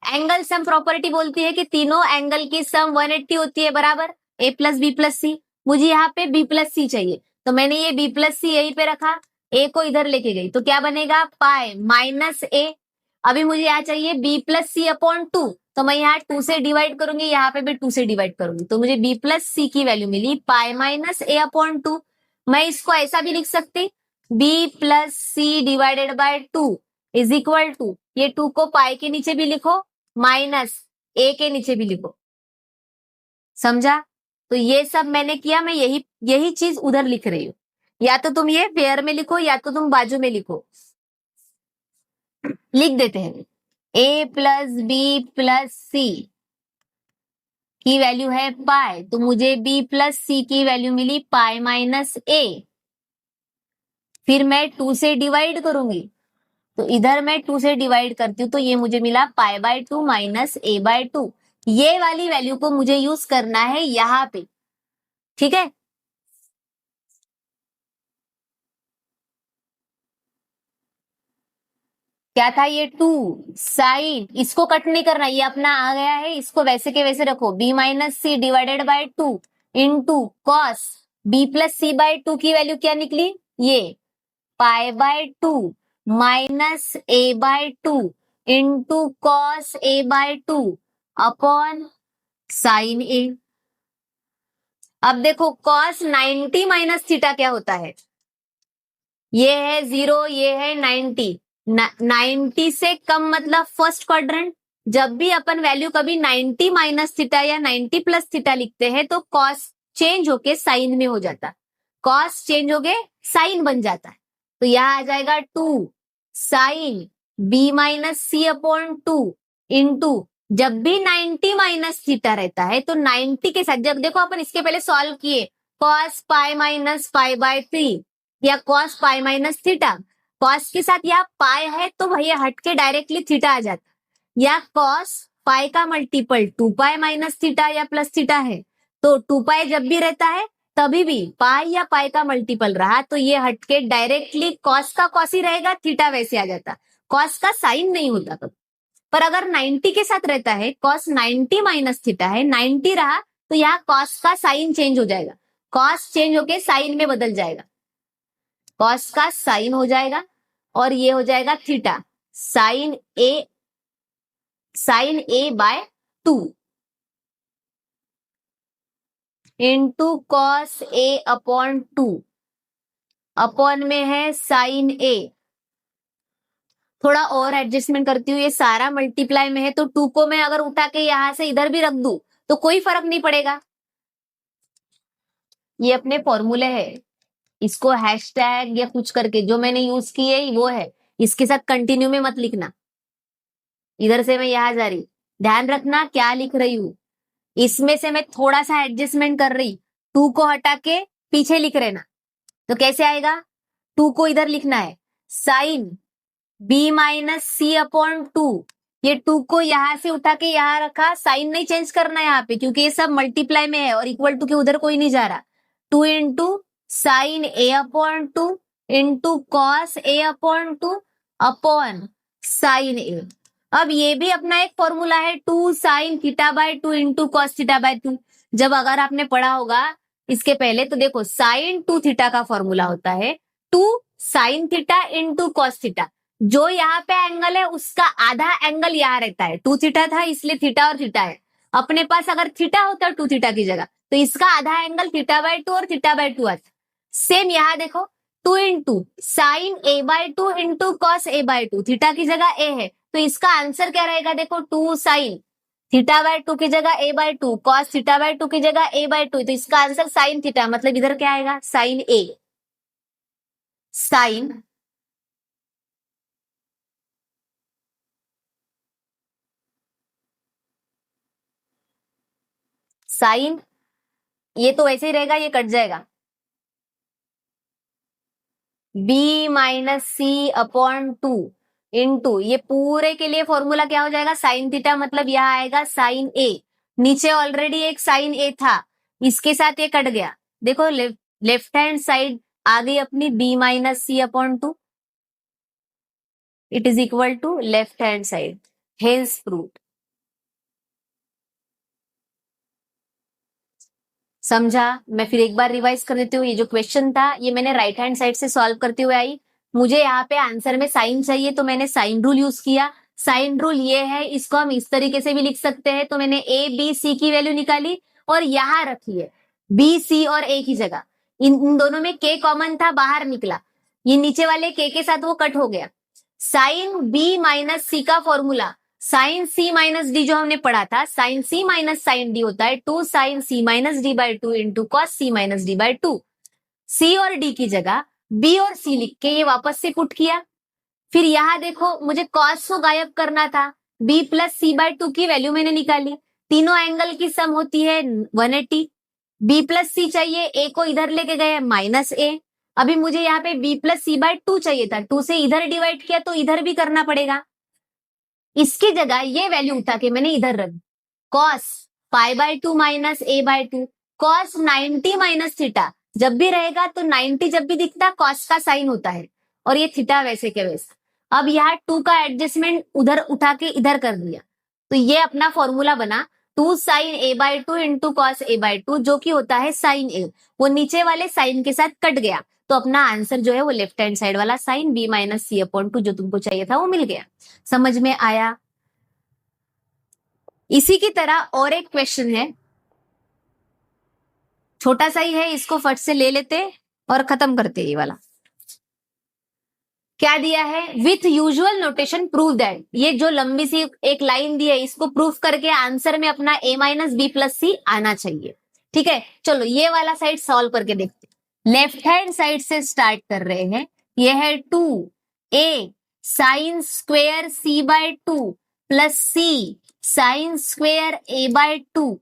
एंगल सम प्रॉपर्टी बोलती है कि तीनों एंगल की सम 180 होती है, बराबर ए प्लस बी प्लस सी। मुझे यहाँ पे बी प्लस सी चाहिए, तो मैंने ये बी प्लस सी यहीं पे रखा, ए को इधर लेके गई, तो क्या बनेगा? पाई माइनस ए। अभी मुझे यहाँ चाहिए B plus C upon to, तो मैं यहाँ 2 से डिवाइड करूंगी, यहाँ पे भी 2 से डिवाइड करूंगी, तो मुझे बी प्लस सी की वैल्यू मिली pi minus A upon two. मैं इसको ऐसा भी लिख सकती, B plus C divided by two is equal to, ये 2 को पाई के नीचे भी लिखो, माइनस ए के नीचे भी लिखो। समझा? तो ये सब मैंने किया, मैं यही यही चीज उधर लिख रही हूँ। या तो तुम ये पेयर में लिखो या तो तुम बाजू में लिखो। लिख देते हैं, ए प्लस बी प्लस सी की वैल्यू है पाई, तो मुझे बी प्लस सी की वैल्यू मिली पाई माइनस ए। फिर मैं 2 से डिवाइड करूंगी, तो इधर मैं 2 से डिवाइड करती हूँ, तो ये मुझे मिला pi by two minus A by to. ये वाली वैल्यू को मुझे यूज करना है यहाँ पे, ठीक है। क्या था ये? 2 साइन, इसको कट नहीं करना, ये अपना आ गया है, इसको वैसे के वैसे रखो, B minus C divided by two into cos B plus C by two की वैल्यू क्या निकली? ये pi by 2 minus A by 2 into cos A by 2 upon sine A. अब देखो कॉस 90 माइनस थीटा क्या होता है, ये है 0, ये है 90। 90 से कम मतलब फर्स्ट क्वाड्रेंट। जब भी अपन वैल्यू कभी 90 माइनस थीटा या 90 प्लस थीटा लिखते हैं तो कॉस चेंज होके साइन में हो जाता है, कॉस चेंज होके साइन बन जाता है। तो यहां आ जाएगा 2 sign B minus C upon 2 into, जब भी 90 माइनस थीटा रहता है तो 90 के साथ, जब देखो अपन इसके पहले सॉल्व किए cos pi minus pi by 3 या cos pi minus theta, cos के साथ यहाँ पाई है तो भैया हट के डायरेक्टली थीटा आ जाता, या कॉस पाई का मल्टीपल 2 पाई माइनस थीटा या प्लस थीटा है तो 2 पाई जब भी रहता है तभी भी पाई या पाई का मल्टीपल रहा तो ये हटके डायरेक्टली कॉस का कॉस ही रहेगा, थीटा वैसे आ जाता, कॉस का साइन नहीं होता तब। पर अगर 90 के साथ रहता है, कॉस 90 माइनस थीटा है, 90 रहा तो यहाँ कॉस का साइन चेंज हो जाएगा, कॉस चेंज होके साइन में बदल जाएगा, कॉस का साइन हो जाएगा और ये हो जाएगा theta, sign A by 2 into cos A upon 2 upon में है साइन ए। थोड़ा और एडजस्टमेंट करती हूँ, ये सारा मल्टीप्लाई में है तो 2 को मैं अगर उठा के यहां से इधर भी रख दूं तो कोई फर्क नहीं पड़ेगा। ये अपने फॉर्मूले है, इसको हैशटैग या कुछ करके जो मैंने यूज किए वो है, इसके साथ कंटिन्यू में मत लिखना। इधर से मैं यहां जा रही, ध्यान रखना क्या लिख रही हूं, इसमें से मैं थोड़ा सा एडजस्टमेंट कर रही, 2 को हटा के पीछे लिख रहे ना, तो कैसे आएगा, 2 को इधर लिखना है sign B minus C upon 2, ये 2 को यहां से उठा के यहां रखा, साइन नहीं चेंज करना है यहाँ पे क्योंकि ये सब मल्टीप्लाई में है और इक्वल टू के उधर कोई नहीं जा रहा, 2 into sine A upon 2 into cos A upon 2 upon sine A. अब ये भी अपना एक फॉर्मूला है 2 sine theta by 2 into cos theta by 2। जब अगर आपने पढ़ा होगा इसके पहले तो देखो साइन 2 थीटा का फॉर्मूला होता है 2 sine theta into cos theta, जो यहाँ पे एंगल है उसका आधा एंगल यहाँ रहता है, 2 थीटा था इसलिए थीटा और थीटा है, अपने पास अगर थीटा होता 2 थीटा की जगह तो इसका आधा एंगल थीटा बाय 2 और थीटा बाय 2 आता। सेम यहाँ देखो 2 into sine A by 2 into cos A by 2, theta की जगह ए है तो इसका आंसर क्या रहेगा, देखो 2 साइन थीटा बाय 2 की जगह ए बाय 2, कॉस थीटा बाय 2 की जगह ए बाय 2, तो इसका आंसर साइन थीटा, मतलब इधर क्या आएगा साइन ए, साइन साइन, ये तो वैसे ही रहेगा, ये कट जाएगा, B minus C upon 2 into, ये पूरे के लिए फॉर्मूला क्या हो जाएगा साइन थीटा, मतलब यह आएगा साइन ए, नीचे ऑलरेडी एक साइन ए था इसके साथ ये कट गया, देखो लेफ्ट हैंड साइड आ गई अपनी B minus C upon 2, it is equal to left hand side, hence proved. समझा, मैं फिर एक बार रिवाइज कर देती हूँ, ये जो क्वेश्चन था ये मैंने राइट हैंड साइड से सॉल्व करते हुए आई, मुझे यहाँ पे आंसर में साइन चाहिए तो मैंने साइन रूल यूज किया, साइन रूल ये है, इसको हम इस तरीके से भी लिख सकते हैं, तो मैंने ए बी सी की वैल्यू निकाली और यहाँ रखी है बी सी और ए की जगह, इन दोनों में के कॉमन था बाहर निकला, ये नीचे वाले के साथ वो कट हो गया, साइन बी माइनस सी का formula sine C minus D जो हमने पढ़ा था, sine C minus sine D होता है 2 sine C minus D by 2 into cos C minus D by 2, C और डी की जगह बी और सी लिख के ये वापस से पुट किया, फिर यहां देखो मुझे कॉस को गायब करना था, बी प्लस सी बाय 2 की वैल्यू मैंने निकाली, तीनों एंगल की सम होती है 180, बी प्लस सी चाहिए, ए को इधर लेके गए माइनस ए, अभी मुझे यहाँ पे बी प्लस सी बाय 2 चाहिए था, 2 से इधर डिवाइड किया तो इधर भी करना पड़ेगा, इसकी जगह ये वैल्यू उठा के मैंने इधर रख, cos pi by 2 minus A by 2, cos 90 minus theta, जब भी रहेगा तो 90 जब भी दिखता कॉस का साइन होता है और ये थीटा वैसे के वैसा, अब यहाँ 2 का एडजस्टमेंट उधर उठा के इधर कर दिया, तो ये अपना फॉर्मूला बना 2 sign A by 2 into cos A by 2 जो कि होता है साइन ए, वो नीचे वाले साइन के साथ कट गया तो अपना आंसर जो है वो लेफ्ट हैंड साइड वाला sign b minus C upon to जो तुमको चाहिए था वो मिल गया। समझ में आया? इसी की तरह और एक क्वेश्चन है, छोटा सा ही है, इसको फट से ले लेते और खत्म करते ये वाला। क्या दिया है? With usual notation prove that, ये जो लंबी सी एक लाइन दी है इसको प्रूफ करके आंसर में अपना a माइनस बी प्लस सी आना चाहिए। ठीक है, चलो ये वाला साइड सॉल्व करके देखते हैं। लेफ्ट हैंड साइड से स्टार्ट कर रहे हैं। ये है 2a sine square c by 2 plus c sine square a by 2।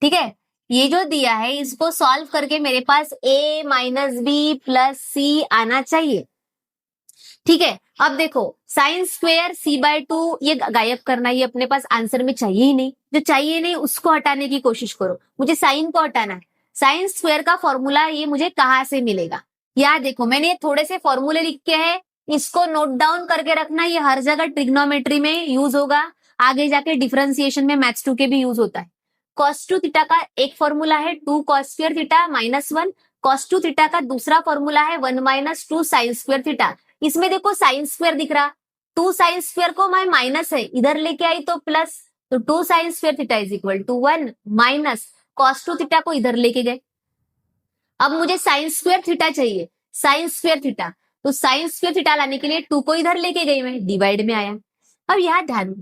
ठीक है, ये जो दिया है इसको सॉल्व करके मेरे पास a माइनस बी प्लस सी आना चाहिए। ठीक है, अब देखो साइन स्क्वेयर c बाय 2 ये गायब करना, ये अपने पास आंसर में चाहिए ही नहीं। जो चाहिए नहीं उसको हटाने की कोशिश करो। मुझे साइन को हटाना है। साइन स्क्वेयर का फॉर्मूला ये मुझे कहाँ से मिलेगा? यार देखो मैंने ये थोड़े से फॉर्मूले लिखे हैं, इसको नोट डाउन करके रखना। ये हर जगह ट्रिग्नोमेट्री में यूज होगा, आगे जाके डिफरेंशिएशन में मैथ्स 2 के भी यूज होता है। cos 2 थीटा का एक फॉर्मूला है 2 cos square theta minus 1। cos 2 theta का दूसरा फॉर्मूला है 1 माइनस 2 साइन स्क्वेयर थीटा। इसमें देखो साइन स्क्वेयर दिख रहा, 2 साइन स्क्वेयर को मैं माइनस है इधर लेके आई तो प्लस, तो 2 sine square theta is equal to 1 minus cos 2 theta को इधर लेके गए। अब मुझे साइन स्क्वेयर थीटा चाहिए, साइन स्क्वेयर थीटा, तो साइन स्क्वेयर थीटा लाने के लिए 2 को इधर लेके गई मैं, डिवाइड में आया। अब यहाँ ध्यान,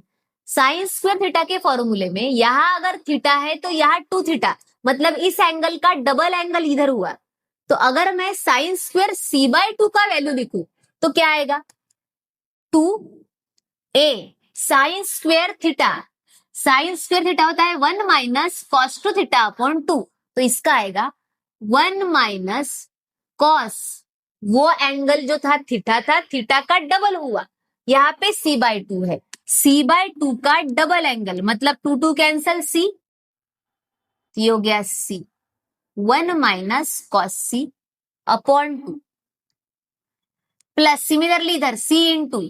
साइन स्क्वेयर थीटा के फॉर्मूले में यहाँ अगर थीटा है तो यहाँ 2 थीटा, मतलब इस एंगल का डबल एंगल इधर हुआ। तो अगर मैं साइन स्क्वेयर c बाय 2 का वैल्यू लिखूं तो क्या आएगा? 2a sine square theta, sign square theta होता है 1 माइनस cos 2 थीटा अपॉन 2, तो इसका आएगा 1 माइनस cos, वो एंगल जो था थीटा था, थीटा का डबल हुआ, यहाँ पे c बाय 2 है, c बाय 2 का डबल एंगल मतलब 2 कैंसल c, ये हो गया c, 1 minus cos c upon 2 plus similarly इधर c into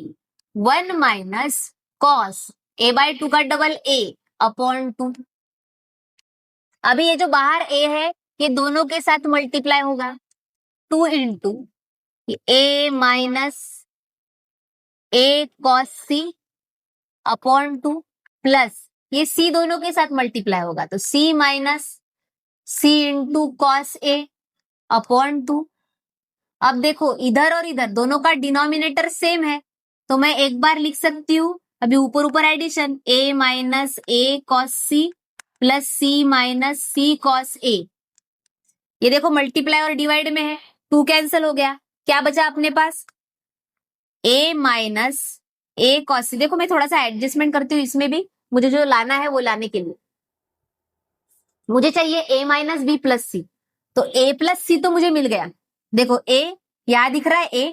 1 minus cos a by 2 का डबल a अपॉन 2। अभी ये जो बाहर a है ये दोनों के साथ मल्टीप्लाई होगा, 2 into a minus a cos c upon 2 plus ये c दोनों के साथ मल्टीप्लाई होगा तो c minus c into cos a upon 2। अब देखो इधर और इधर दोनों का डिनोमिनेटर सेम है, तो मैं एक बार लिख सकती हूँ, अभी ऊपर ऊपर addition, a minus a cos c plus c minus c cos a। ये देखो मल्टीप्लाई और डिवाइड में है, 2 कैंसिल हो गया, क्या बचा अपने पास? a minus a cos c। देखो मैं थोड़ा सा एडजस्टमेंट करती हूँ इसमें भी, मुझे जो लाना है वो लाने के लिए मुझे चाहिए a minus b plus c, तो a प्लस c तो मुझे मिल गया। देखो a यहां दिख रहा है a,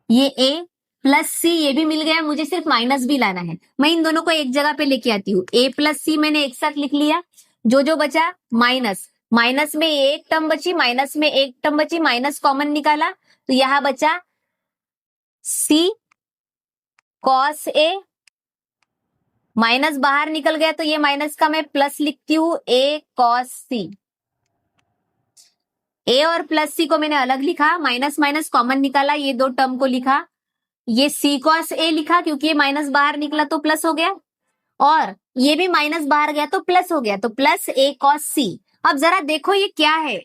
ये a प्लस c ये भी मिल गया, मुझे सिर्फ माइनस भी लाना है। मैं इन दोनों को एक जगह पे लेके आती हूँ, a प्लस c मैंने एक साथ लिख लिया, जो बचा माइनस, माइनस में एक टर्म बची, माइनस में एक टर्म बची, माइनस कॉमन निकाला तो यहां बचा c cos a, माइनस बाहर निकल गया तो ये माइनस का मैं प्लस लिखती हूँ a cos c। a और प्लस c को मैंने अलग लिखा, माइनस माइनस कॉमन निकाला, ये दो टर्म को लिखा, ये c cos a लिखा क्योंकि ये माइनस बाहर निकला तो प्लस हो गया, और ये भी माइनस बाहर गया तो प्लस हो गया, तो प्लस a cos c। अब जरा देखो ये क्या है,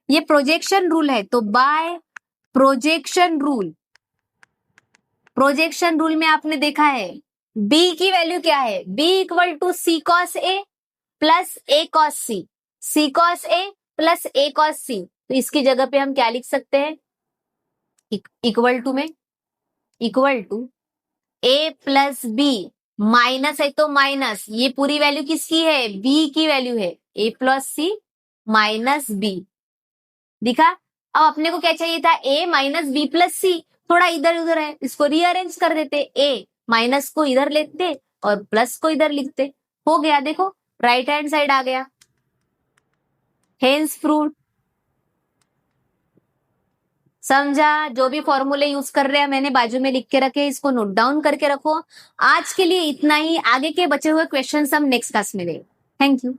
ये प्रोजेक्शन रूल है, तो by projection rule, projection rule में आपने देखा है b की वैल्यू क्या है, b equal to c cos a plus a cos c, c cos a plus a cos c। तो इसकी जगह पे हम क्या लिख सकते हैं, इक्वल टू में, equal to a plus b, minus है तो माइनस, ये पूरी वैल्यू किसकी है, b की वैल्यू है, a plus c minus b। दिखा? अब अपने को क्या चाहिए था, a minus b plus c, थोड़ा इधर उधर है, इसको रीअरेंज कर देते, a माइनस को इधर लेते और प्लस को इधर लिखते, हो गया। देखो राइट हैंड साइड आ गया, हेंस प्रूव्ड। समझा? जो भी फॉर्मूले यूज कर रहे हैं मैंने बाजू में लिख के रखे, इसको नोट डाउन करके रखो। आज के लिए इतना ही, आगे के बचे हुए क्वेश्चंस हम नेक्स्ट क्लास में लेंगे। Thank you.